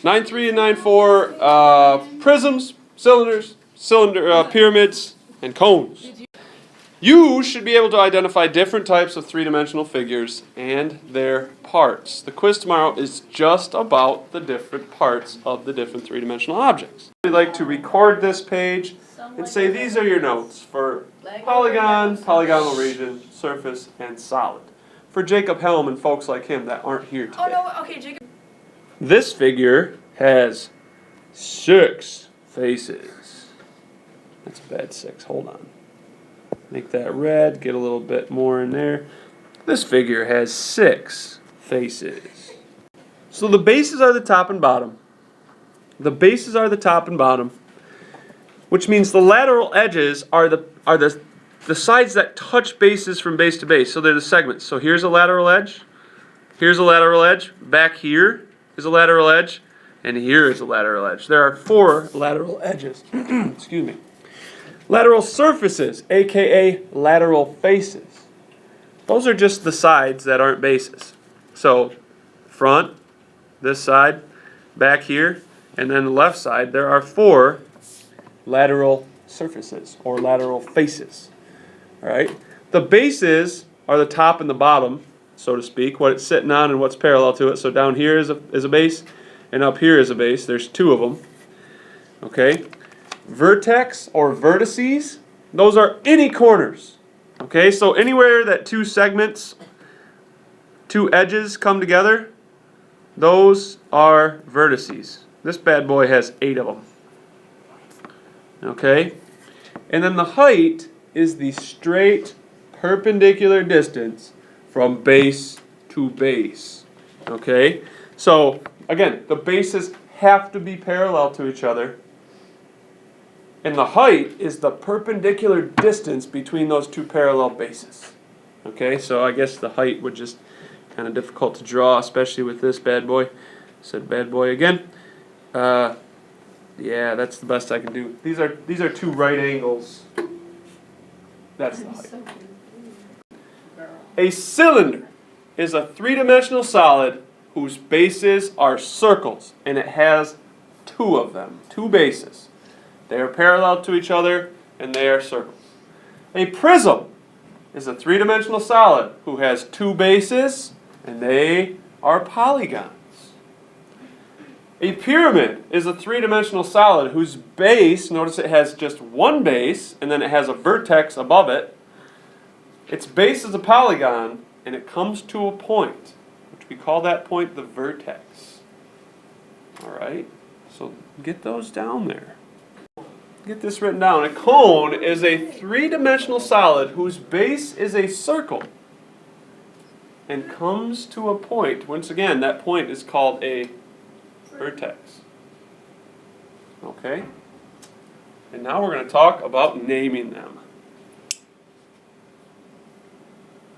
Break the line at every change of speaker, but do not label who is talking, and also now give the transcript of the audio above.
9.3 and 9.4, prisms, cylinders, pyramids, and cones. You should be able to identify different types of three-dimensional figures and their parts. The quiz tomorrow is just about the different parts of the different three-dimensional objects. I'd like to record this page and say these are your notes for polygon, polygonal region, surface, and solid. For Jacob Helm and folks like him that aren't here today.
Oh no, okay, Jacob.
This figure has 6 faces. That's a bad 6, hold on. Make that red, get a little bit more in there. This figure has 6 faces. So the bases are the top and bottom. The bases are the top and bottom, which means the lateral edges are the sides that touch bases from base to base. So they're the segments. So here's a lateral edge. Here's a lateral edge. Back here is a lateral edge. And here is a lateral edge. There are 4 lateral edges. Excuse me. Lateral surfaces, aka lateral faces. Those are just the sides that aren't bases. So front, this side, back here, and then the left side, there are 4 lateral surfaces or lateral faces. All right? The bases are the top and the bottom, so to speak, what it's sitting on and what's parallel to it. So down here is a base, and up here is a base. There's 2 of them. Okay? Vertex or vertices, those are any corners. Okay, so anywhere that 2 segments, 2 edges come together, those are vertices. This bad boy has 8 of them. Okay, and then the height is the straight perpendicular distance from base to base. Okay, so again, the bases have to be parallel to each other. And the height is the perpendicular distance between those 2 parallel bases. Okay, so I guess the height would just kind of difficult to draw, especially with this bad boy. Said bad boy again. Yeah, that's the best I can do. These are 2 right angles. That's the height. A cylinder is a 3-dimensional solid whose bases are circles, and it has 2 of them, 2 bases. They are parallel to each other, and they are circles. A prism is a 3-dimensional solid who has 2 bases, and they are polygons. A pyramid is a 3-dimensional solid whose base, notice it has just 1 base, and then it has a vertex above it. Its base is a polygon, and it comes to a point, which we call that point the vertex. All right, so get those down there. Get this written down. A cone is a 3-dimensional solid whose base is a circle and comes to a point. Once again, that point is called a vertex. Okay? And now we're going to talk about naming them.